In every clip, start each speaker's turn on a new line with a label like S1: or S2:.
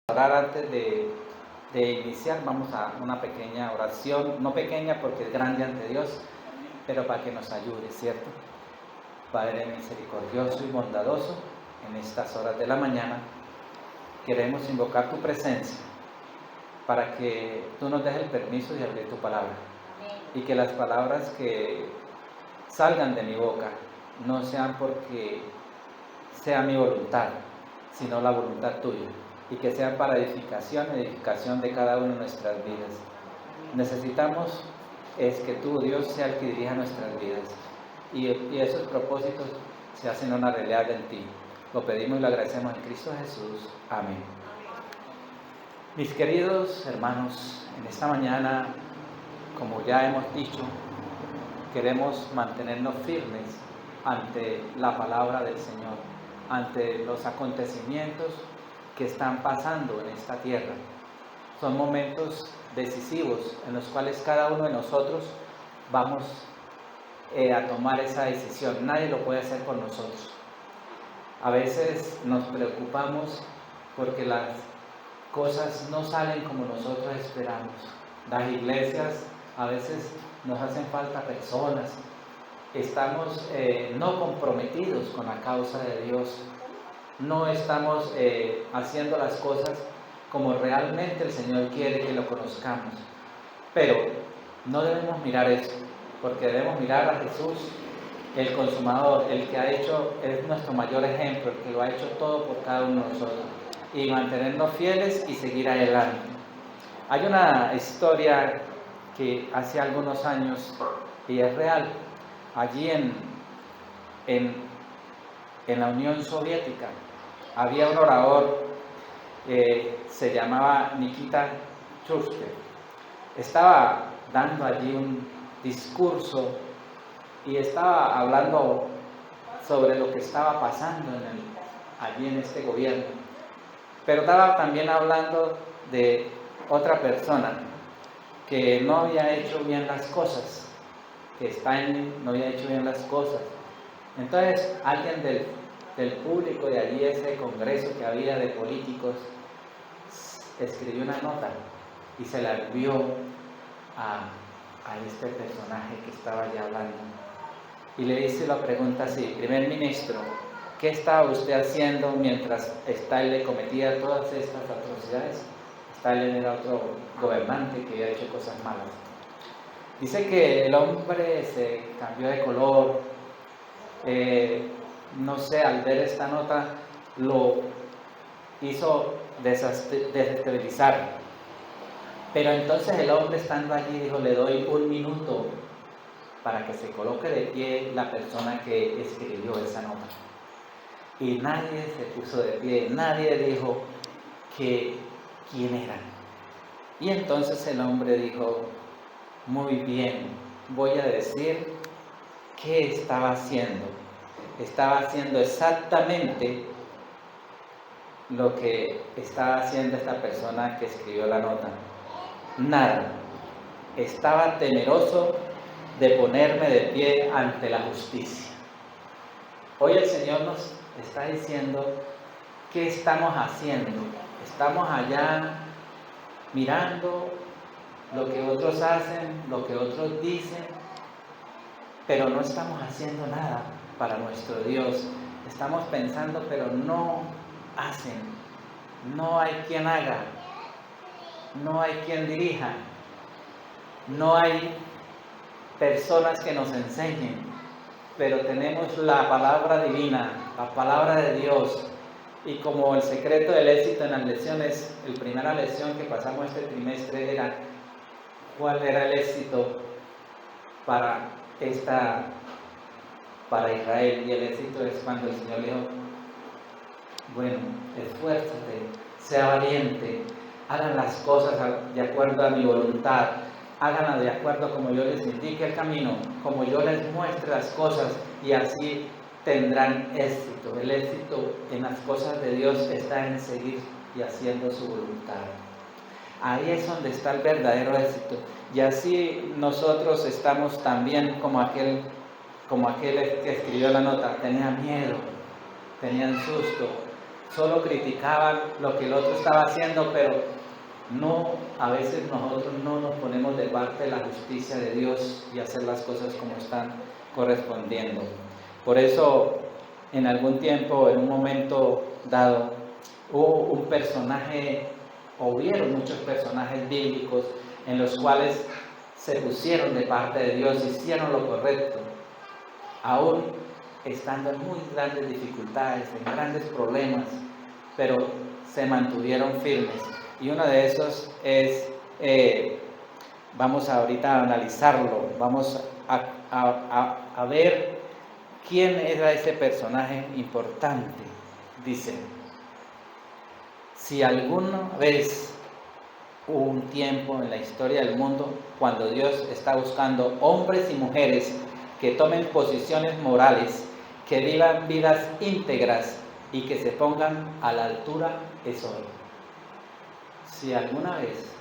S1: Orar antes de iniciar. Vamos a una pequeña oración, no pequeña porque es grande ante Dios, pero para que nos ayude, ¿cierto? Padre misericordioso y bondadoso, en estas horas de la mañana queremos invocar tu presencia para que tú nos des el permiso de abrir tu palabra y que las palabras que salgan de mi boca no sean porque sea mi voluntad, sino la voluntad tuya, y que sean para edificación de cada uno de nuestras vidas. Necesitamos es que tú, Dios, sea el que dirija nuestras vidas, y esos propósitos se hacen una realidad en ti. Lo pedimos y lo agradecemos en Cristo Jesús. Amén. Mis queridos hermanos, en esta mañana, como ya hemos dicho, queremos mantenernos firmes ante la palabra del Señor, ante los acontecimientos que están pasando en esta tierra. Son momentos decisivos en los cuales cada uno de nosotros vamos a tomar esa decisión. Nadie lo puede hacer por nosotros. A veces nos preocupamos porque las cosas no salen como nosotros esperamos. Las iglesias a veces nos hacen falta personas. Estamos no comprometidos con la causa de Dios. No estamos haciendo las cosas como realmente el Señor quiere que lo conozcamos. Pero no debemos mirar eso, porque debemos mirar a Jesús, el consumador, el que ha hecho, es nuestro mayor ejemplo, el que lo ha hecho todo por cada uno de nosotros, y mantenernos fieles y seguir adelante. Hay una historia que hace algunos años, y es real, allí en la Unión Soviética había un orador, se llamaba Nikita Khrushchev. Estaba dando allí un discurso y estaba hablando sobre lo que estaba pasando allí en este gobierno, pero estaba también hablando de otra persona que no había hecho bien las cosas, que Stalin no había hecho bien las cosas. Entonces alguien del público de allí, ese congreso que había de políticos, escribió una nota y se la envió a este personaje que estaba allí hablando, y le hizo la pregunta así: primer ministro, ¿qué estaba usted haciendo mientras Stalin cometía todas estas atrocidades? Stalin era otro gobernante que había hecho cosas malas. Dice que el hombre se cambió de color, no sé, al ver esta nota lo hizo desestabilizar. Pero entonces el hombre, estando allí, dijo: le doy 1 minuto para que se coloque de pie la persona que escribió esa nota. Y nadie se puso de pie, nadie dijo quién era. Y entonces el hombre dijo: muy bien, voy a decir qué estaba haciendo. Estaba haciendo exactamente lo que estaba haciendo esta persona que escribió la nota. Nada. Estaba temeroso de ponerme de pie ante la justicia. Hoy el Señor nos está diciendo qué estamos haciendo. Estamos allá mirando lo que otros hacen, lo que otros dicen, pero no estamos haciendo nada para nuestro Dios. Estamos pensando, pero no hacen. No hay quien haga, no hay quien dirija, no hay personas que nos enseñen, pero tenemos la palabra divina, la palabra de Dios. Y como el secreto del éxito en las lecciones, la primera lección que pasamos este trimestre era cuál era el éxito para Israel, y el éxito es cuando el Señor dijo: bueno, esfuérzate, sea valiente, hagan las cosas de acuerdo a mi voluntad, háganlas de acuerdo como yo les indique el camino, como yo les muestre las cosas, y así tendrán éxito. El éxito en las cosas de Dios está en seguir y haciendo su voluntad. Ahí es donde está el verdadero éxito. Y así nosotros estamos también como aquel que escribió la nota. Tenían miedo, tenían susto, solo criticaban lo que el otro estaba haciendo, pero no, a veces nosotros no nos ponemos de parte de la justicia de Dios y hacer las cosas como están correspondiendo. Por eso, en algún tiempo, en un momento dado, hubo un personaje, o hubieron muchos personajes bíblicos en los cuales se pusieron de parte de Dios, hicieron lo correcto, aún estando en muy grandes dificultades, en grandes problemas, pero se mantuvieron firmes. Y uno de esos es, vamos ahorita a analizarlo, vamos a ver quién era ese personaje importante. Dice, si alguna vez hubo un tiempo en la historia del mundo cuando Dios está buscando hombres y mujeres que tomen posiciones morales, que vivan vidas íntegras y que se pongan a la altura, es hoy. Si alguna vez,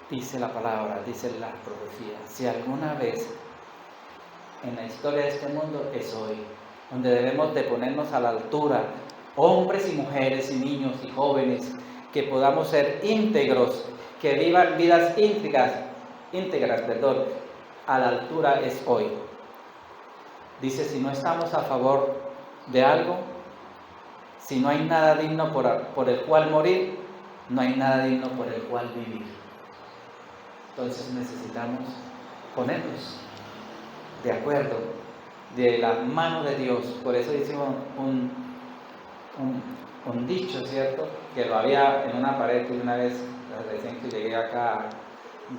S1: dice la palabra, dice la profecía, si alguna vez en la historia de este mundo, es hoy, donde debemos de ponernos a la altura, hombres y mujeres y niños y jóvenes, que podamos ser íntegros, que vivan vidas íntegras, a la altura es hoy. Dice, si no estamos a favor de algo, si no hay nada digno por el cual morir, no hay nada digno por el cual vivir. Entonces necesitamos ponernos de acuerdo, de la mano de Dios. Por eso hicimos un dicho, ¿cierto? Que lo había en una pared y una vez, recién que llegué acá,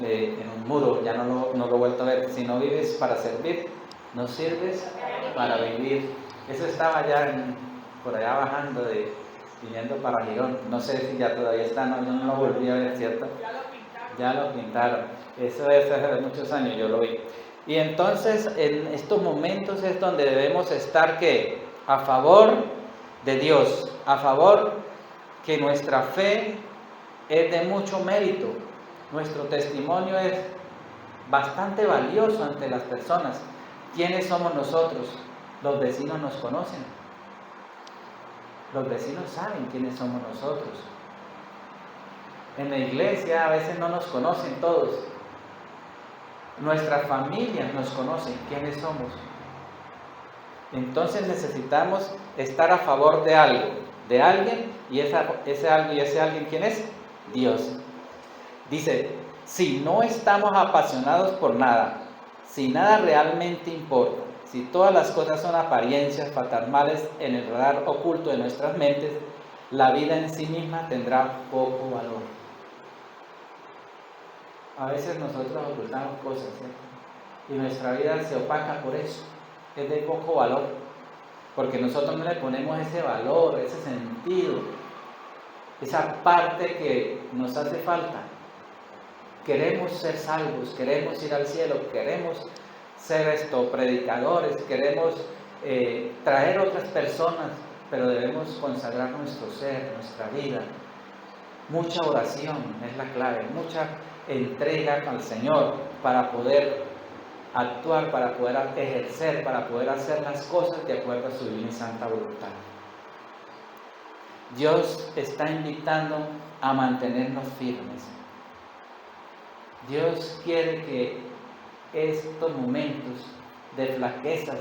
S1: en un muro, ya no lo he vuelto a ver. Si no vives para servir, no sirves para vivir. Eso estaba ya por allá bajando, viniendo para Girón. No sé si ya todavía está, no, yo no lo volví a ver, ¿cierto? Ya lo pintaron. Eso es hace muchos años, yo lo vi. Y entonces en estos momentos es donde debemos estar ¿qué? A favor de Dios, a favor que nuestra fe es de mucho mérito, nuestro testimonio es bastante valioso ante las personas. ¿Quiénes somos nosotros? Los vecinos nos conocen, los vecinos saben quiénes somos nosotros. En la iglesia a veces no nos conocen todos. Nuestras familias nos conocen quiénes somos. Entonces necesitamos estar a favor de algo, de alguien, y ese alguien, ¿quién es? Dios. Dice, si no estamos apasionados por nada, si nada realmente importa, si todas las cosas son apariencias fantasmales en el radar oculto de nuestras mentes, la vida en sí misma tendrá poco valor. A veces nosotros ocultamos cosas, ¿cierto? Y nuestra vida se opaca por eso, es de poco valor, porque nosotros no le ponemos ese valor, ese sentido, esa parte que nos hace falta. Queremos ser salvos, queremos ir al cielo, queremos ser predicadores, queremos traer otras personas, pero debemos consagrar nuestro ser, nuestra vida. Mucha oración es la clave, mucha entrega al Señor para poder actuar, para poder ejercer, para poder hacer las cosas de acuerdo a su divina y santa voluntad. Dios está invitando a mantenernos firmes. Dios quiere que estos momentos de flaquezas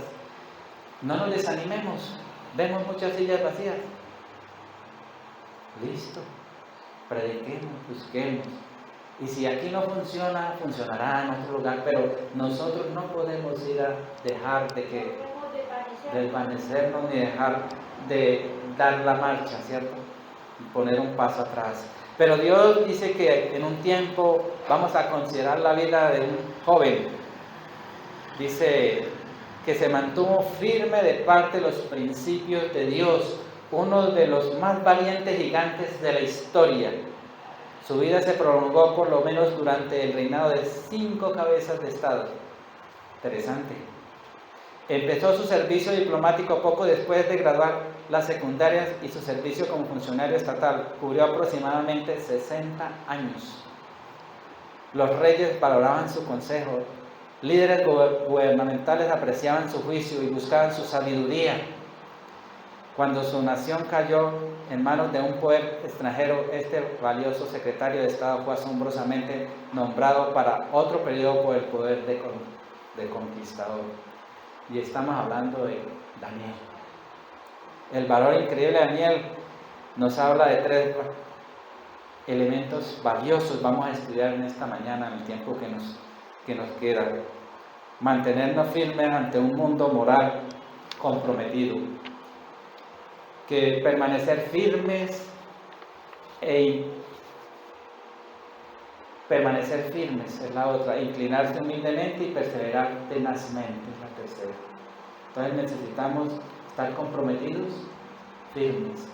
S1: no nos desanimemos. Vemos muchas sillas vacías. Listo, prediquemos, busquemos. Y si aquí no funciona, funcionará en otro lugar, pero nosotros no podemos ir a dejar de desvanecernos ni dejar de dar la marcha, ¿cierto? Y poner un paso atrás. Pero Dios dice que en un tiempo vamos a considerar la vida de un joven. Dice que se mantuvo firme de parte de los principios de Dios, uno de los más valientes gigantes de la historia. Su vida se prolongó por lo menos durante el reinado de 5 cabezas de Estado. Interesante. Empezó su servicio diplomático poco después de graduar las secundarias y su servicio como funcionario estatal. Cubrió aproximadamente 60 años. Los reyes valoraban su consejo. Líderes gubernamentales apreciaban su juicio y buscaban su sabiduría. Cuando su nación cayó en manos de un poder extranjero, este valioso secretario de Estado fue asombrosamente nombrado para otro periodo por el poder de conquistador. Y estamos hablando de Daniel. El valor increíble de Daniel nos habla de 3 elementos valiosos. Vamos a estudiar en esta mañana, en el tiempo que nos queda. Mantenernos firmes ante un mundo moral comprometido. Que permanecer firmes es la otra. Inclinarse humildemente y perseverar tenazmente es la tercera. Entonces necesitamos estar comprometidos, firmes.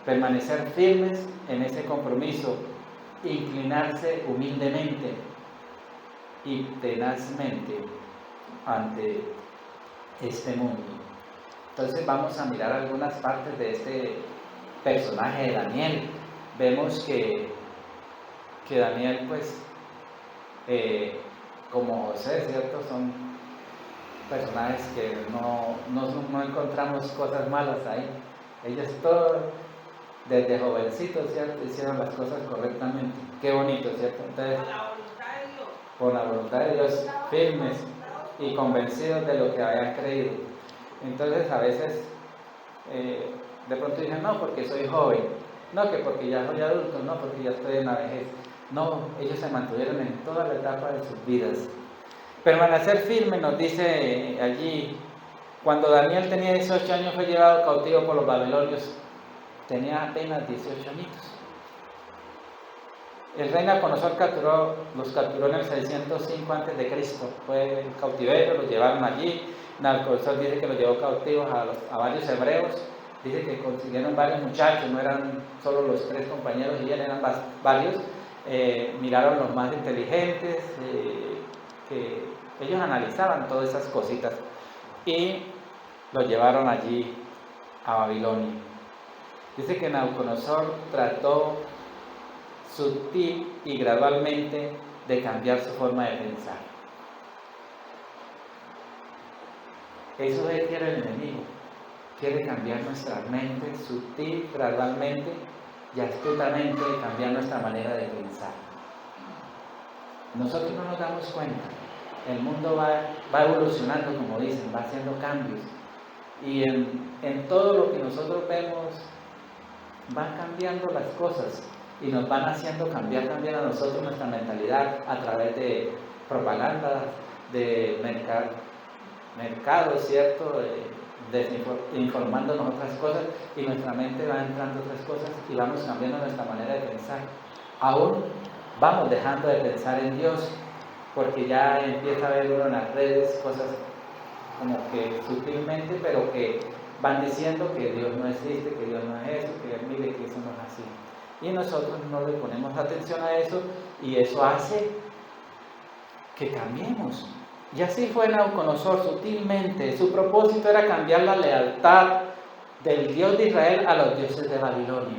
S1: Permanecer firmes en ese compromiso, inclinarse humildemente y tenazmente ante este mundo. Entonces vamos a mirar algunas partes de este personaje de Daniel. Vemos que Daniel, pues, como José, ¿cierto? Son personajes que no encontramos cosas malas ahí. Ellos todos, desde jovencitos, ¿cierto?, hicieron las cosas correctamente. Qué bonito, ¿cierto? Entonces, por la voluntad de Dios, firmes y convencidos de lo que habían creído. Entonces, a veces, de pronto dicen, no, porque soy joven, no, que porque ya soy adulto, no, porque ya estoy en la vejez. No, ellos se mantuvieron en toda la etapa de sus vidas. Permanecer firme, nos dice allí, cuando Daniel tenía 18 años fue llevado cautivo por los babilonios. Tenía apenas 18 añitos. El rey Nabucodonosor los capturó en el 605 a.C. Fue el cautiverio, los llevaron allí. Nabucodonosor dice que los llevó cautivos a varios hebreos. Dice que consiguieron varios muchachos, no eran solo los 3 compañeros y él, eran varios. Miraron los más inteligentes, que ellos analizaban todas esas cositas y los llevaron allí a Babilonia. Dice que Nabucodonosor trató sutil y gradualmente de cambiar su forma de pensar. Eso es que era el enemigo. Quiere cambiar nuestra mente sutil, gradualmente y astutamente, cambiar nuestra manera de pensar. Nosotros no nos damos cuenta. El mundo va evolucionando, como dicen, va haciendo cambios. Y en todo lo que nosotros vemos, van cambiando las cosas y nos van haciendo cambiar también a nosotros nuestra mentalidad a través de propaganda, de mercado, ¿cierto? Informándonos otras cosas y nuestra mente va entrando otras cosas y vamos cambiando nuestra manera de pensar. Aún vamos dejando de pensar en Dios porque ya empieza a ver uno en las redes cosas como que sutilmente, pero que van diciendo que Dios no existe, que Dios no es eso, que mire que eso no es así. Y nosotros no le ponemos atención a eso y eso hace que cambiemos. Y así fue Nabucodonosor sutilmente. Su propósito era cambiar la lealtad del Dios de Israel a los dioses de Babilonia.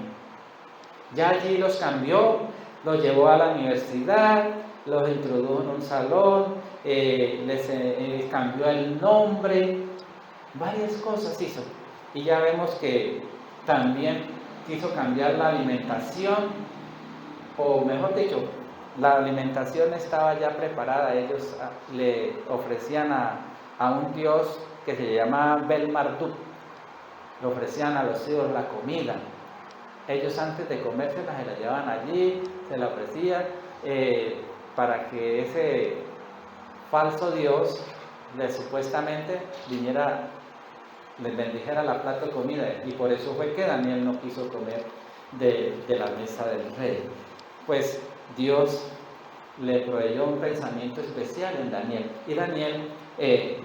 S1: Ya allí los cambió, los llevó a la universidad, los introdujo en un salón, les cambió el nombre, varias cosas hizo. Y ya vemos que también quiso cambiar la alimentación, o mejor dicho, la alimentación estaba ya preparada. Ellos le ofrecían a un dios que se llamaba Bel-Marduk, le ofrecían a los ídolos la comida. Ellos antes de comérsela se la llevaban allí, se la ofrecían para que ese falso dios supuestamente viniera, les bendijera la plata de comida. Y por eso fue que Daniel no quiso comer de la mesa del rey. Pues Dios le proveyó un pensamiento especial en Daniel. Y Daniel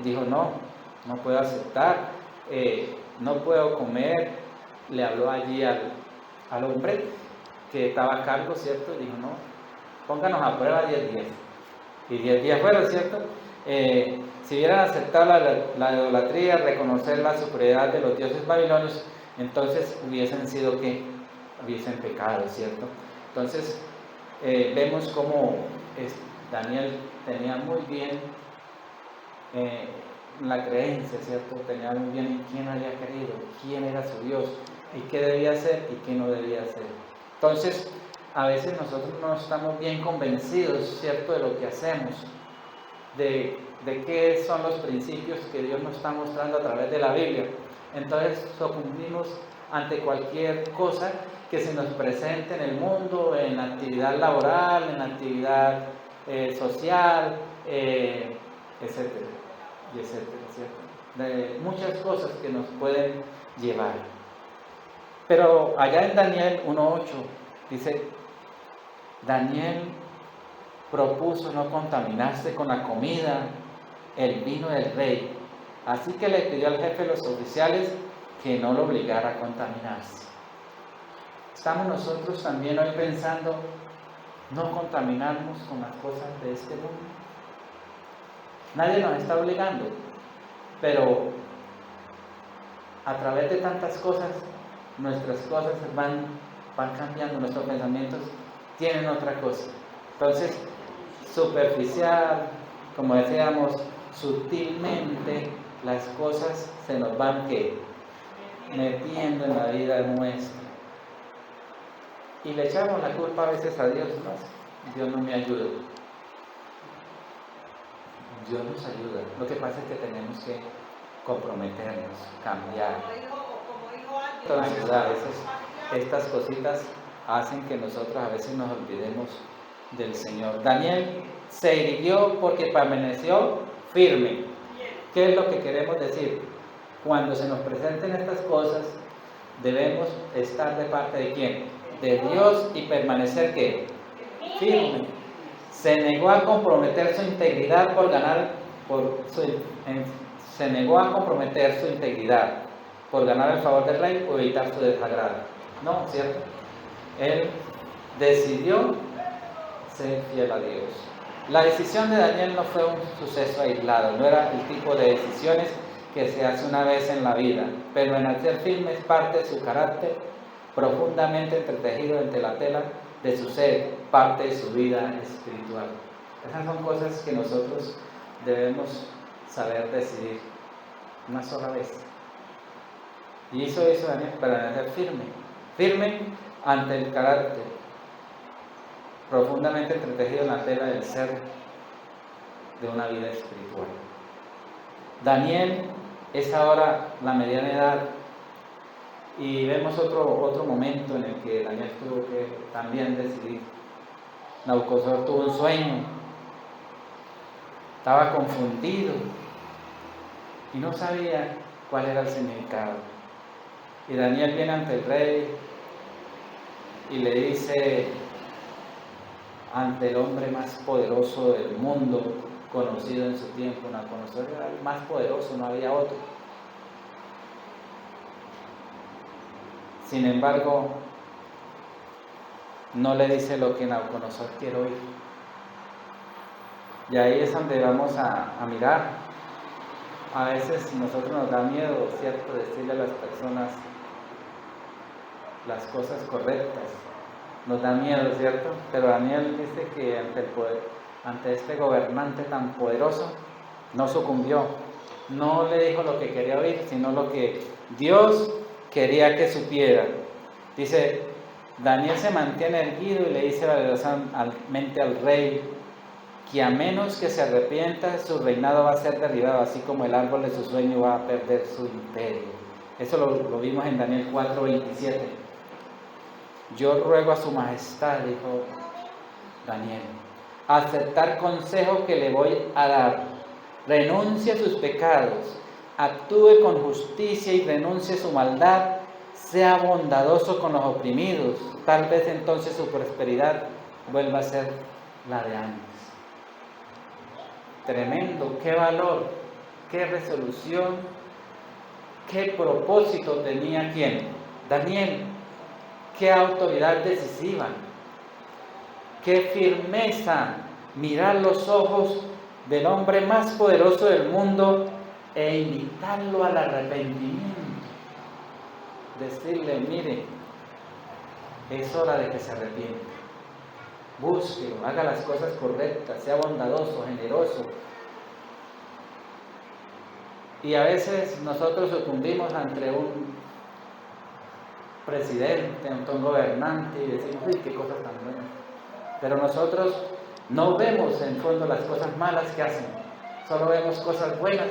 S1: dijo, no puedo aceptar, no puedo comer. Le habló allí al hombre que estaba a cargo, ¿cierto? Dijo, no, pónganos a prueba 10 días. Y 10 días fueron, ¿cierto? Si hubieran aceptado la idolatría, reconocer la superioridad de los dioses babilonios, entonces hubiesen sido ¿qué? Hubiesen pecado, ¿cierto? Entonces vemos cómo Daniel tenía muy bien la creencia, ¿cierto? Tenía muy bien en quién había creído, quién era su Dios, y qué debía hacer y qué no debía hacer. Entonces, a veces nosotros no estamos bien convencidos, ¿cierto?, de lo que hacemos, de qué son los principios que Dios nos está mostrando a través de la Biblia. Entonces, sucumbimos ante cualquier cosa que se nos presente en el mundo, en la actividad laboral, en la actividad social, etcétera, y etcétera, ¿cierto? De muchas cosas que nos pueden llevar. Pero allá en Daniel 1:8 dice, Daniel propuso no contaminarse con la comida, el vino del rey, así que le pidió al jefe de los oficiales que no lo obligara a contaminarse. Estamos nosotros también hoy pensando no contaminarnos con las cosas de este mundo. Nadie nos está obligando, pero a través de tantas cosas, nuestras cosas van cambiando, nuestros pensamientos tienen otra cosa. Entonces, superficial, como decíamos, sutilmente, las cosas se nos van metiendo en la vida nuestra. Y le echamos la culpa a veces a Dios, no, Dios no me ayuda. Dios nos ayuda. Lo que pasa es que tenemos que comprometernos, cambiar. Entonces, a veces estas cositas hacen que nosotros a veces nos olvidemos del Señor. Daniel se irguió porque permaneció firme. ¿Qué es lo que queremos decir? Cuando se nos presenten estas cosas, debemos estar de parte de ¿quién? De Dios, y permanecer ¿qué? Firme. Se negó a comprometer su integridad se negó a comprometer su integridad por ganar el favor del rey o evitar su desagrado. No, ¿cierto? Él decidió ser fiel a Dios. La decisión de Daniel no fue un suceso aislado, no era el tipo de decisiones que se hace una vez en la vida, pero en ser firme es parte de su carácter, profundamente entretejido entre la tela de su ser, parte de su vida espiritual. Esas son cosas que nosotros debemos saber decidir una sola vez. Y hizo eso Daniel para ser firme ante el carácter, profundamente entretejido en la tela del ser de una vida espiritual. Daniel es ahora la mediana edad, y vemos otro momento en el que Daniel tuvo que también decidir. Nabucodonosor tuvo un sueño, estaba confundido y no sabía cuál era el significado. Y Daniel viene ante el rey y le dice, ante el hombre más poderoso del mundo, conocido en su tiempo, Nabucodonosor era el más poderoso, no había otro. Sin embargo, no le dice lo que Nabucodonosor quiere oír. Y ahí es donde vamos a mirar. A veces nosotros nos da miedo, ¿cierto?, decirle a las personas las cosas correctas. Nos da miedo, ¿cierto? Pero Daniel dice que ante este gobernante tan poderoso, no sucumbió. No le dijo lo que quería oír, sino lo que Dios quería que supiera. Dice, Daniel se mantiene erguido y le dice valerosamente al rey que a menos que se arrepienta, su reinado va a ser derribado, así como el árbol de su sueño va a perder su imperio. Eso lo vimos en Daniel 4:27. Yo ruego a su majestad, dijo Daniel, aceptar consejo que le voy a dar. Renuncie a sus pecados, actúe con justicia y renuncie a su maldad, sea bondadoso con los oprimidos, tal vez entonces su prosperidad vuelva a ser la de antes. Tremendo, qué valor, qué resolución, qué propósito tenía ¿quién? Daniel. Qué autoridad decisiva, qué firmeza, mirar los ojos del hombre más poderoso del mundo e invitarlo al arrepentimiento. Decirle, mire, es hora de que se arrepienta. Búsquelo, haga las cosas correctas, sea bondadoso, generoso. Y a veces nosotros sucumbimos ante un presidente, ante un gobernante y decimos, uy, qué cosas tan buenas. Pero nosotros no vemos en fondo las cosas malas que hacen, solo vemos cosas buenas.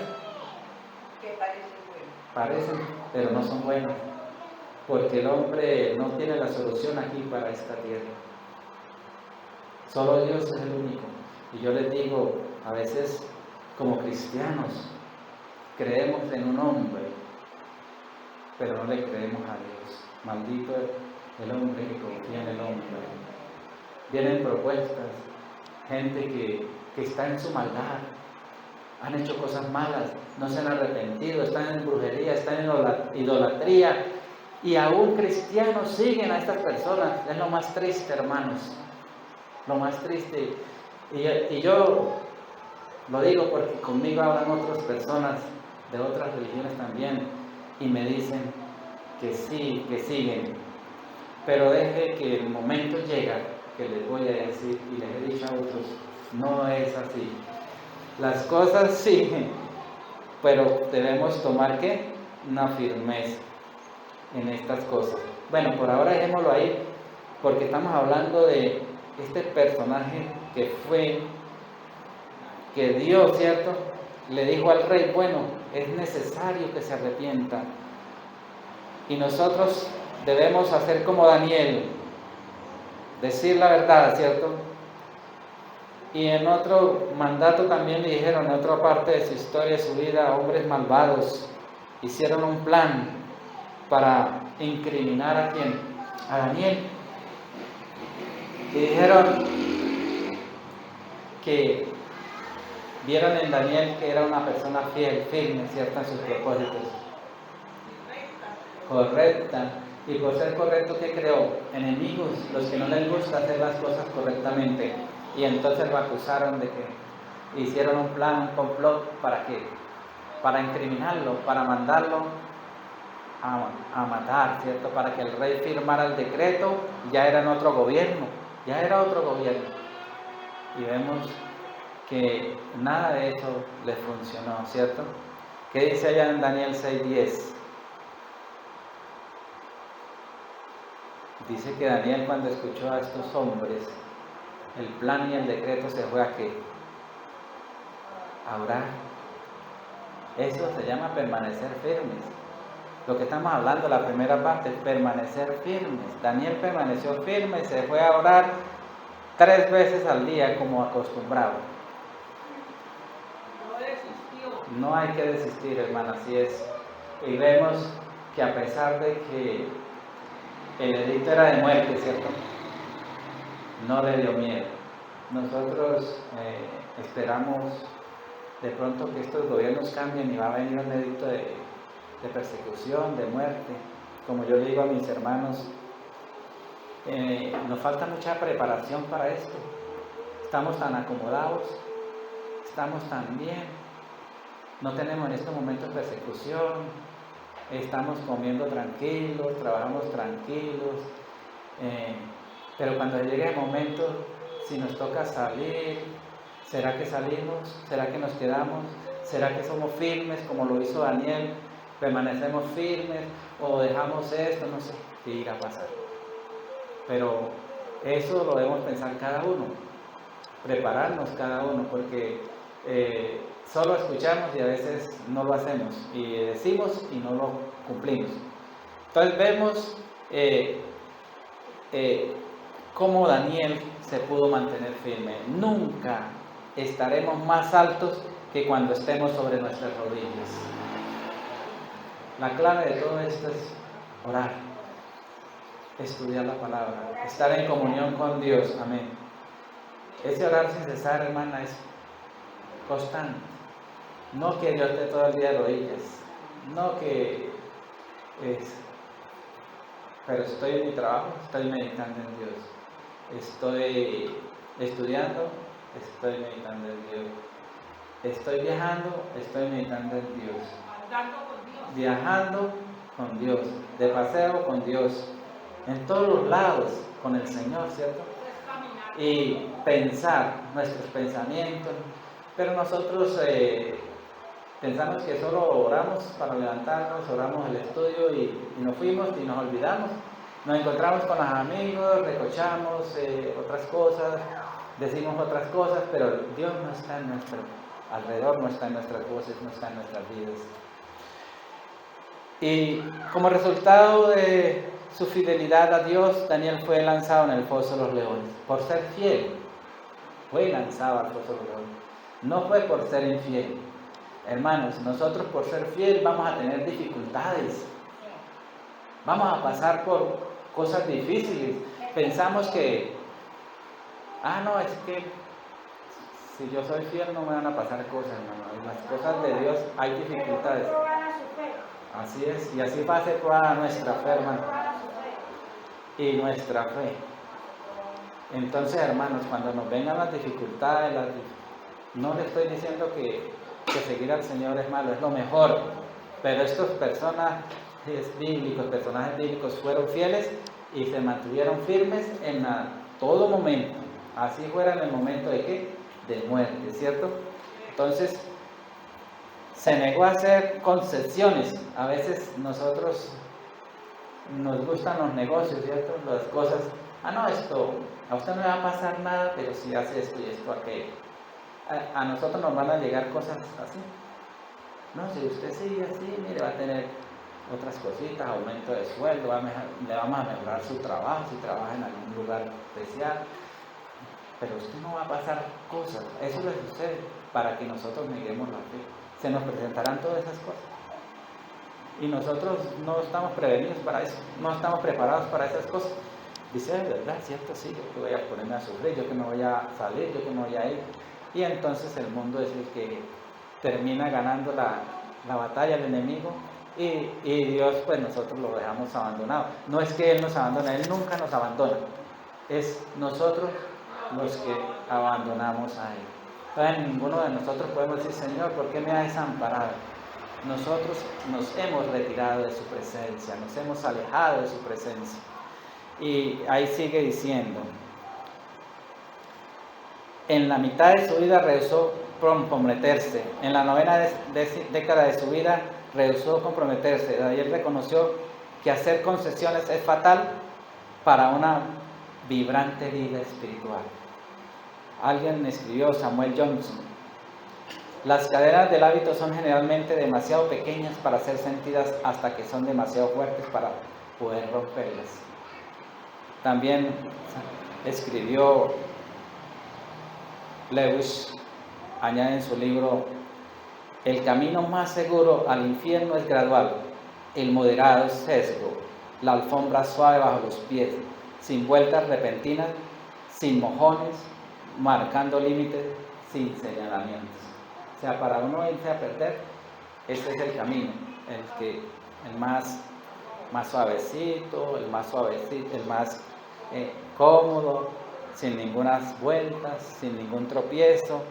S2: Que parecen buenas.
S1: Parecen, pero no son buenas, porque el hombre no tiene la solución aquí para esta tierra. Solo Dios es el único. Y yo les digo, a veces como cristianos creemos en un hombre, pero no le creemos a Dios. Maldito el hombre que confía en el hombre. Vienen propuestas, gente que está en su maldad, han hecho cosas malas, no se han arrepentido, están en brujería, están en idolatría, y aún cristianos siguen a estas personas. Es lo más triste, hermanos, lo más triste. Y yo lo digo porque conmigo hablan otras personas de otras religiones también, y me dicen que sí, que siguen, pero deje que el momento llega que les voy a decir, y les he dicho a otros, no es así. Las cosas siguen, pero debemos tomar ¿qué? Una firmeza en estas cosas. Bueno, por ahora dejémoslo ahí, porque estamos hablando de este personaje que Dios, ¿cierto?, le dijo al rey, bueno, es necesario que se arrepienta. Y nosotros debemos hacer como Daniel, decir la verdad, ¿cierto? Y en otro mandato también le dijeron, en otra parte de su historia, de su vida, hombres malvados hicieron un plan para incriminar ¿a quién? A Daniel. Y dijeron que vieron en Daniel que era una persona fiel, firme, ¿cierto?, en sus propósitos. Correcta. Y por ser correcto, ¿qué creó? Enemigos, los que no les gusta hacer las cosas correctamente. Y entonces lo acusaron de que hicieron un plan, un complot, ¿para qué? Para incriminarlo, para mandarlo a matar, ¿cierto? Para que el rey firmara el decreto. Ya era en otro gobierno, ya era otro gobierno. Y vemos que nada de eso les funcionó, ¿cierto? ¿Qué dice allá en Daniel 6:10? Dice que Daniel, cuando escuchó a estos hombres, el plan y el decreto, se fue a ¿qué? A orar. Eso se llama permanecer firmes. Lo que estamos hablando, la primera parte, es permanecer firmes. Daniel permaneció firme, se fue a orar 3 veces al día como acostumbrado.
S2: No desistió.
S1: No hay que desistir, hermano, así es. Y vemos que a pesar de que el edicto era de muerte, ¿cierto?, no le dio miedo. Nosotros esperamos de pronto que estos gobiernos cambien y va a venir un edicto de persecución, de muerte. Como yo le digo a mis hermanos, nos falta mucha preparación para esto. Estamos tan acomodados, estamos tan bien, no tenemos en estos momentos persecución, estamos comiendo tranquilos, trabajamos tranquilos, pero cuando llegue el momento, si nos toca salir, ¿será que salimos? ¿Será que nos quedamos? ¿Será que somos firmes como lo hizo Daniel? ¿Permanecemos firmes o dejamos esto? No sé qué irá a pasar. Pero eso lo debemos pensar cada uno, prepararnos cada uno, porque solo escuchamos y a veces no lo hacemos, y decimos y no lo cumplimos. Entonces vemos cómo Daniel se pudo mantener firme. Nunca estaremos más altos que cuando estemos sobre nuestras rodillas. La clave de todo esto es orar, estudiar la palabra, estar en comunión con Dios. Amén. Ese orar sin cesar, hermana, es constante. No que yo esté todo el día de rodillas, no que pero estoy en mi trabajo, estoy meditando en Dios. Estoy estudiando, estoy meditando en Dios. Estoy viajando, estoy meditando en Dios.
S2: Andando con Dios.
S1: Viajando con Dios, de paseo con Dios, en todos los lados con el Señor, ¿cierto? Y pensar nuestros pensamientos. Pero nosotros Pensamos que solo oramos para levantarnos, oramos el estudio y nos fuimos y nos olvidamos. Nos encontramos con los amigos, recochamos otras cosas, decimos otras cosas, pero Dios no está en nuestro alrededor, no está en nuestras voces, no está en nuestras vidas. Y como resultado de su fidelidad a Dios, Daniel fue lanzado en el foso de los leones. Por ser fiel, fue lanzado al foso de los leones. No fue por ser infiel. Hermanos, nosotros por ser fiel vamos a tener dificultades. Vamos a pasar por cosas difíciles. Pensamos que, no, es que si yo soy fiel no me van a pasar cosas, hermano. En las cosas de Dios hay dificultades. Así es, y así va a ser probada nuestra fe, hermano. Y nuestra fe. Entonces, hermanos, cuando nos vengan las dificultades, no le estoy diciendo que seguir al Señor es malo, es lo mejor. Pero estos personajes bíblicos fueron fieles y se mantuvieron firmes en todo momento. Así fuera en el momento de ¿qué? De muerte, ¿cierto? Entonces, se negó a hacer concesiones. A veces nosotros nos gustan los negocios, ¿cierto? Las cosas, esto, a usted no le va a pasar nada, pero si hace esto y esto, aquello. A nosotros nos van a llegar cosas así. No, si usted sigue así, mire, va a tener otras cositas, aumento de sueldo, le vamos a mejorar su trabajo, si trabaja en algún lugar especial. Pero usted no va a pasar cosas. Eso le sucede para que nosotros neguemos la fe. Se nos presentarán todas esas cosas. Y nosotros no estamos prevenidos para eso, no estamos preparados para esas cosas. Dice, de verdad, cierto, sí, yo que voy a ponerme a sufrir, yo que me voy a salir, yo que me voy a ir. Y entonces el mundo es el que termina ganando la batalla, el enemigo, y Dios, pues nosotros lo dejamos abandonado. No es que Él nos abandone, Él nunca nos abandona, es nosotros los que abandonamos a Él. Entonces ninguno de nosotros podemos decir, Señor, ¿por qué me has desamparado? Nosotros nos hemos retirado de su presencia, nos hemos alejado de su presencia. Y ahí sigue diciendo, en la mitad de su vida rehusó comprometerse, en la novena década de su vida rehusó comprometerse. Daniel reconoció que hacer concesiones es fatal para una vibrante vida espiritual. Alguien escribió, Samuel Johnson, las cadenas del hábito son generalmente demasiado pequeñas para ser sentidas hasta que son demasiado fuertes para poder romperlas. También escribió Lewis, añade en su libro, el camino más seguro al infierno es gradual, el moderado es sesgo, la alfombra suave bajo los pies, sin vueltas repentinas, sin mojones, marcando límites, sin señalamientos. O sea, para uno irse a perder, ese es el camino, el más suavecito, el más cómodo, sin ninguna vueltas, sin ningún tropiezo.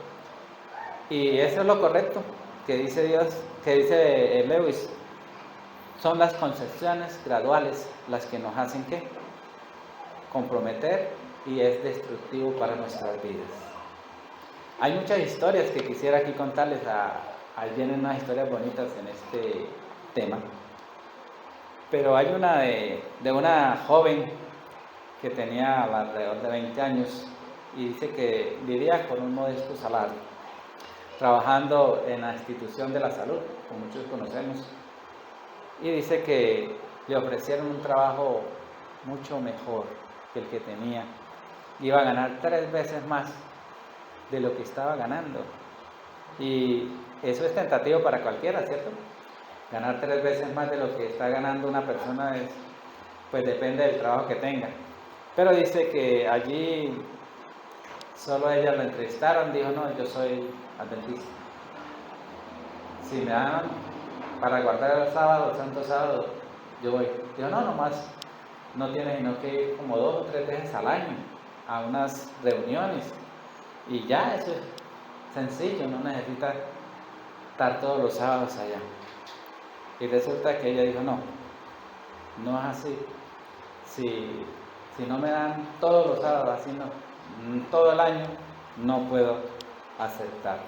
S1: Y eso es lo correcto que dice Dios, que dice Lewis. Son las concesiones graduales las que nos hacen ¿qué? Comprometer, y es destructivo para nuestras vidas. Hay muchas historias que quisiera aquí contarles. Ahí vienen unas historias bonitas en este tema. Pero hay una de una joven que tenía alrededor de 20 años y dice que vivía con un modesto salario, trabajando en la institución de la salud, como muchos conocemos, y dice que le ofrecieron un trabajo mucho mejor que el que tenía. Iba a ganar 3 veces más de lo que estaba ganando, y eso es tentativo para cualquiera, ¿cierto? Ganar 3 veces más de lo que está ganando una persona pues depende del trabajo que tenga. Pero dice que allí solo a ella la entrevistaron, dijo, no, yo soy adventista. Si me dan para guardar el sábado, el santo sábado, yo voy. Dijo, no, nomás, no tiene sino que ir como 2 o 3 veces al año a unas reuniones. Y ya, eso es sencillo, no necesita estar todos los sábados allá. Y resulta que ella dijo, no es así. Si no me dan todos los sábados, así no, todo el año, no puedo aceptar.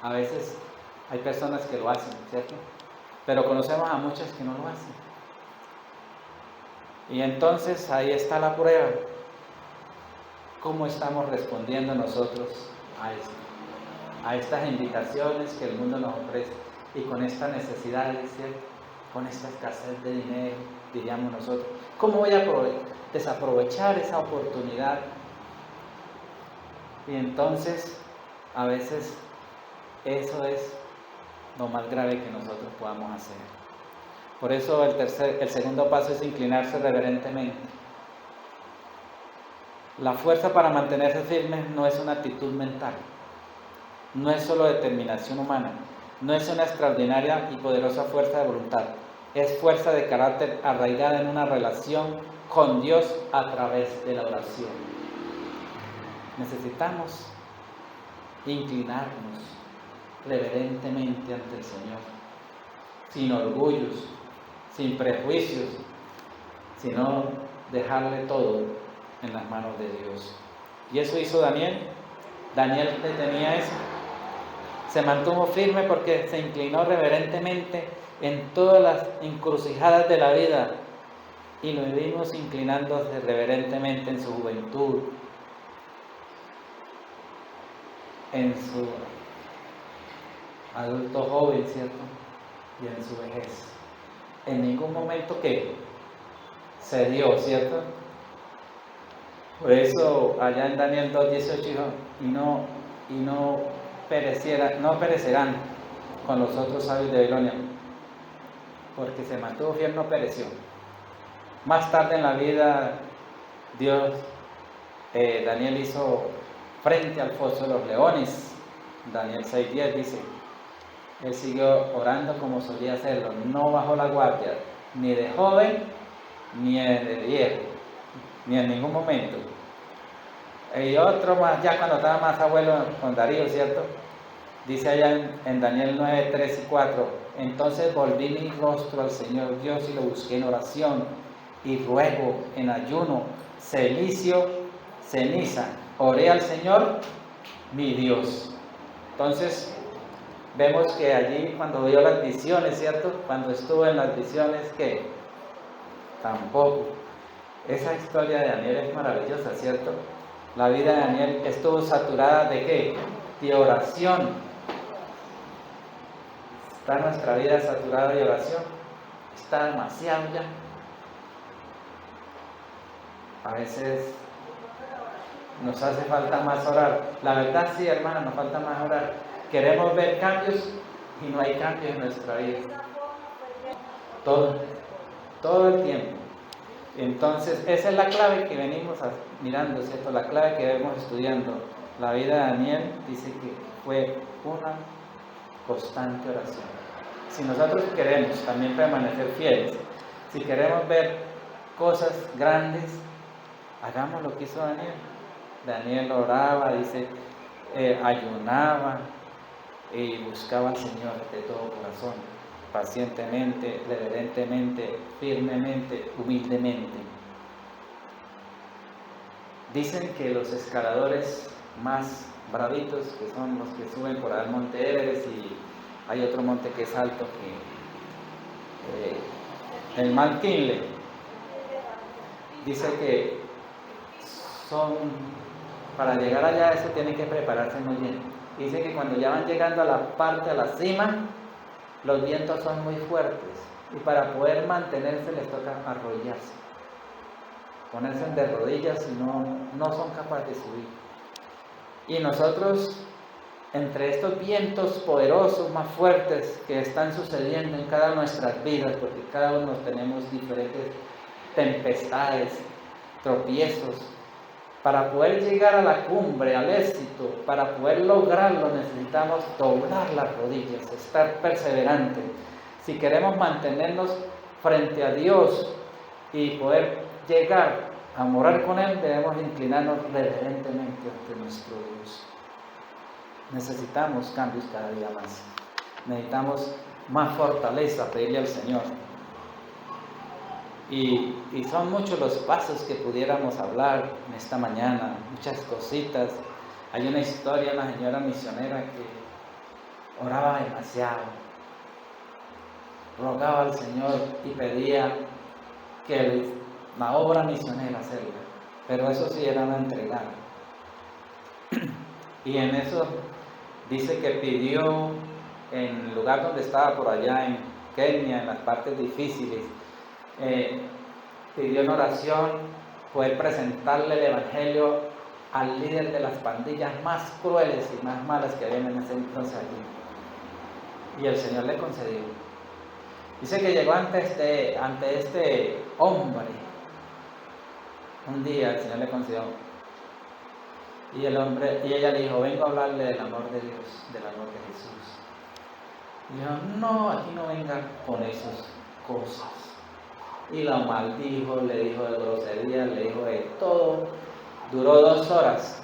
S1: A veces Hay personas que lo hacen, ¿cierto? Pero conocemos a muchas que no lo hacen. Y entonces ahí está la prueba. ¿Cómo estamos respondiendo nosotros a esto? A estas invitaciones que el mundo nos ofrece y con estas necesidades, ¿cierto? Con esta escasez de dinero, diríamos nosotros. ¿Cómo voy a desaprovechar esa oportunidad? Y entonces, a veces, eso es lo más grave que nosotros podamos hacer. Por eso el segundo paso es inclinarse reverentemente. La fuerza para mantenerse firme no es una actitud mental, no es solo determinación humana, no es una extraordinaria y poderosa fuerza de voluntad, es fuerza de carácter arraigada en una relación con Dios a través de la oración. Necesitamos inclinarnos reverentemente ante el Señor, sin orgullos, sin prejuicios, sino dejarle todo en las manos de Dios. Y eso hizo Daniel. Daniel tenía eso. Se mantuvo firme porque se inclinó reverentemente en todas las encrucijadas de la vida. Y lo vimos inclinándose reverentemente en su juventud, en su adulto joven, ¿cierto? Y en su vejez. En ningún momento que cedió, ¿cierto? Por eso allá en Daniel 2:18 dijo, y no perecerán con los otros sabios de Babilonia, porque se mantuvo fiel, no pereció. Más tarde en la vida, Daniel hizo frente al foso de los leones. Daniel 6:10 dice, él siguió orando como solía hacerlo, no bajó la guardia, ni de joven, ni de viejo, ni en ningún momento. Y otro más, ya cuando estaba más abuelo con Darío, ¿cierto? Dice allá en Daniel 9:3-4, entonces volví mi rostro al Señor Dios y lo busqué en oración y ruego, en ayuno, celicio, ceniza. Oré al Señor, mi Dios. Entonces, vemos que allí cuando vio las visiones, ¿cierto? Cuando estuvo en las visiones, que tampoco. Esa historia de Daniel es maravillosa, ¿cierto? La vida de Daniel estuvo saturada ¿de qué? De oración. ¿Está nuestra vida saturada de oración? Está demasiado ya. A veces nos hace falta más orar. La verdad sí, hermana, nos falta más orar. Queremos ver cambios y no hay cambios en nuestra vida. Todo el tiempo. Entonces, esa es la clave que venimos mirando, ¿cierto? La clave que vemos estudiando. La vida de Daniel dice que fue una constante oración. Si nosotros queremos también permanecer fieles, si queremos ver cosas grandes, hagamos lo que hizo Daniel. Daniel oraba, dice, ayunaba y buscaba al Señor de todo corazón, pacientemente, reverentemente, firmemente, humildemente. Dicen que los escaladores más bravitos, que son los que suben por el monte Everest, y hay otro monte que es alto, que el McKinley, dice que para llegar allá eso tienen que prepararse muy bien. Dice que cuando ya van llegando a la cima, los vientos son muy fuertes y para poder mantenerse les toca arrodillarse, ponerse de rodillas y no son capaces de subir. Y nosotros, entre estos vientos poderosos, más fuertes que están sucediendo en cada una de nuestras vidas, porque cada uno tenemos diferentes tempestades, tropiezos, para poder llegar a la cumbre, al éxito, para poder lograrlo, necesitamos doblar las rodillas, estar perseverantes. Si queremos mantenernos frente a Dios y poder llegar a morar con Él, debemos inclinarnos reverentemente ante nuestro Dios. Necesitamos cambios cada día más. Necesitamos más fortaleza, pedirle al Señor. Y son muchos los pasos que pudiéramos hablar en esta mañana, muchas cositas. Hay una historia de una señora misionera oraba demasiado, rogaba al Señor y pedía que la obra misionera hacerla, pero eso sí era una entregada. Y en eso dice que pidió en el lugar donde estaba por allá en Kenia, en las partes difíciles, pidió en oración poder presentarle el Evangelio al líder de las pandillas más crueles y más malas que habían en ese entonces allí. Y el Señor le concedió. Dice que llegó ante este hombre. Un día el Señor le concedió. Y ella le dijo, vengo a hablarle del amor de Dios, del amor de Jesús. Y dijo, no, aquí no venga con esas cosas. Y la maldijo, le dijo de grosería, le dijo de todo. Duró 2 horas,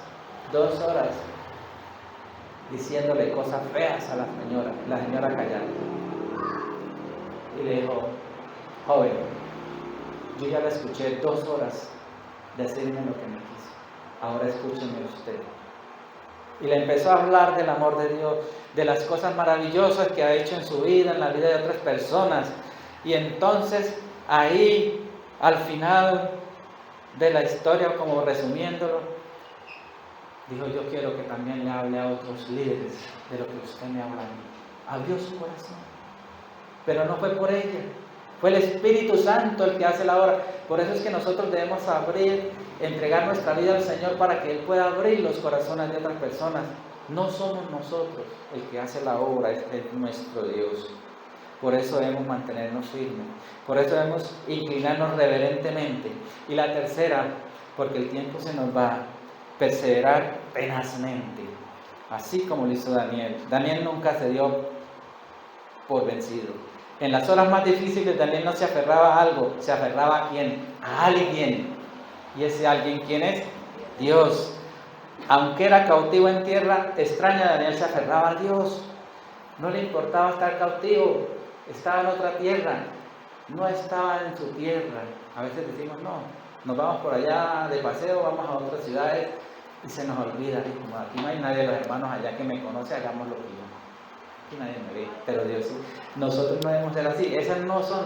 S1: diciéndole cosas feas a la señora callada. Y le dijo, joven, yo ya la escuché 2 horas decirme lo que me quiso, ahora escúcheme usted. Y le empezó a hablar del amor de Dios, de las cosas maravillosas que ha hecho en su vida, en la vida de otras personas. Y entonces ahí, al final de la historia, como resumiéndolo, dijo, yo quiero que también le hable a otros líderes de lo que usted me habla a mí. Abrió su corazón, pero no fue por ella, fue el Espíritu Santo el que hace la obra. Por eso es que nosotros debemos entregar nuestra vida al Señor para que Él pueda abrir los corazones de otras personas. No somos nosotros el que hace la obra, es nuestro Dios. Por eso debemos mantenernos firmes, por eso debemos inclinarnos reverentemente. Y la tercera, porque el tiempo se nos va, perseverar tenazmente, así como lo hizo Daniel. Daniel nunca se dio por vencido. En las horas más difíciles Daniel no se aferraba a algo, se aferraba a quién, a alguien. ¿Y ese alguien quién es? Dios. Aunque era cautivo en tierra extraña, Daniel se aferraba a Dios. No le importaba estar cautivo, estaba en otra tierra, no estaba en su tierra. A veces decimos, no, nos vamos por allá de paseo, vamos a otras ciudades y se nos olvida. Y como aquí no hay nadie de los hermanos allá que me conoce, hagamos lo que yo. Aquí nadie me ve, pero Dios sí. Nosotros no debemos ser así. Esas no son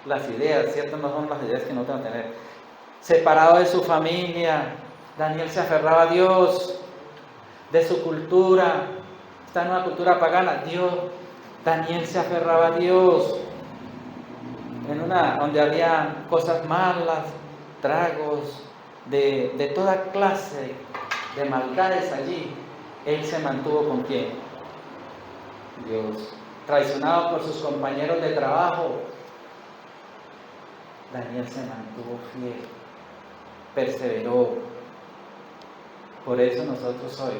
S1: las ideas, ¿cierto? No son las ideas que nosotros tenemos que tener. Separado de su familia, Daniel se aferraba a Dios, de su cultura. Está en una cultura pagana. Daniel se aferraba a Dios. En una donde había cosas malas, tragos, de toda clase de maldades allí, él se mantuvo ¿con quién? Dios. Traicionado por sus compañeros de trabajo, Daniel se mantuvo fiel, perseveró. Por eso nosotros hoy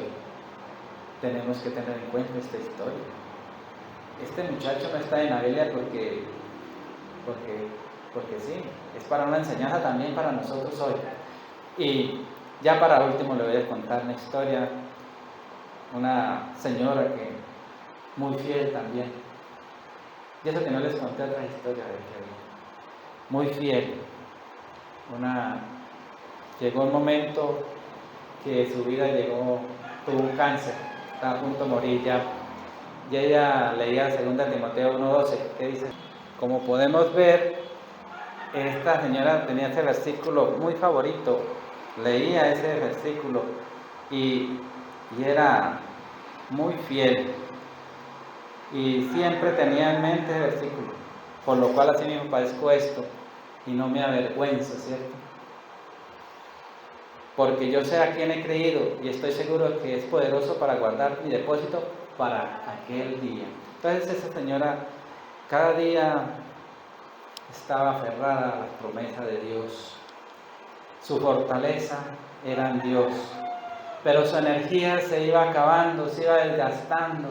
S1: tenemos que tener en cuenta esta historia. Este muchacho no está en la Biblia porque sí, es para una enseñanza también para nosotros hoy. Y ya para último le voy a contar una historia, una señora que muy fiel también. Y eso que no les conté otras historias de que muy fiel. Llegó un momento que su vida tuvo un cáncer, estaba a punto de morir ya. Y ella leía 2 Timoteo 1:12, que dice, como podemos ver, esta señora tenía ese versículo muy favorito, leía ese versículo y era muy fiel y siempre tenía en mente ese versículo, por lo cual así mismo padezco esto y no me avergüenzo, ¿cierto? Porque yo sé a quién he creído y estoy seguro que es poderoso para guardar mi depósito para aquel día. Entonces esa señora cada día estaba aferrada a la promesa de Dios. Su fortaleza era en Dios, pero su energía se iba acabando, se iba desgastando,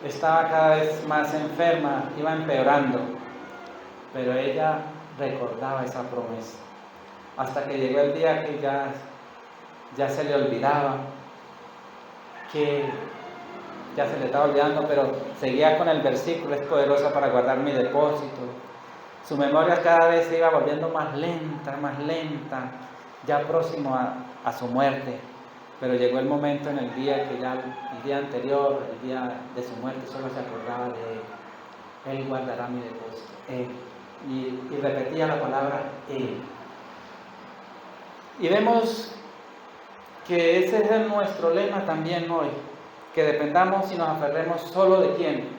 S1: estaba cada vez más enferma, iba empeorando, pero ella recordaba esa promesa, hasta que llegó el día que ya se le olvidaba, que ya se le estaba olvidando, pero seguía con el versículo, es poderosa para guardar mi depósito. Su memoria cada vez se iba volviendo más lenta, ya próximo a su muerte. Pero llegó el momento en el día que ya el día anterior, el día de su muerte, solo se acordaba de él. Él guardará mi depósito. Él. Y repetía la palabra Él. Y vemos que ese es nuestro lema también hoy. Que dependamos y nos aferremos solo de ¿quién?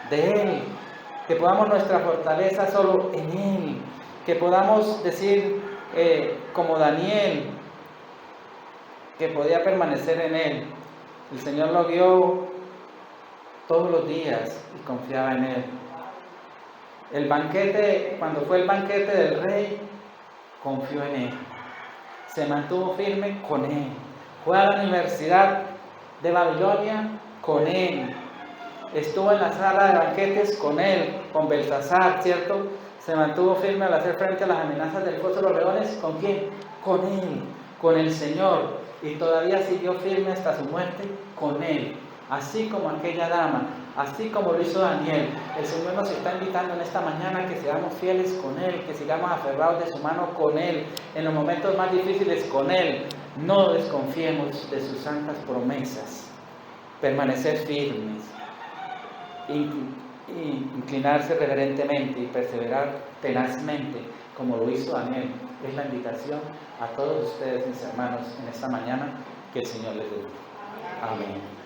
S1: De Él. Que podamos nuestra fortaleza solo en Él. Que podamos decir como Daniel, que podía permanecer en Él. El Señor lo guió todos los días y confiaba en Él. El banquete, cuando fue el banquete del rey, confió en Él. Se mantuvo firme con Él. Fue a la universidad de Babilonia con Él. Estuvo en la sala de banquetes con Él, con Belsasar, ¿cierto? Se mantuvo firme al hacer frente a las amenazas del foso de los leones. ¿Con quién? Con Él, con el Señor. Y todavía siguió firme hasta su muerte con Él. Así como aquella dama, así como lo hizo Daniel. El Señor nos está invitando en esta mañana que seamos fieles con Él, que sigamos aferrados de su mano con Él, en los momentos más difíciles con Él. No desconfiemos de sus santas promesas. Permanecer firmes, inclinarse reverentemente y perseverar tenazmente, como lo hizo Daniel. Es la invitación a todos ustedes, mis hermanos, en esta mañana, que el Señor les dé. Amén.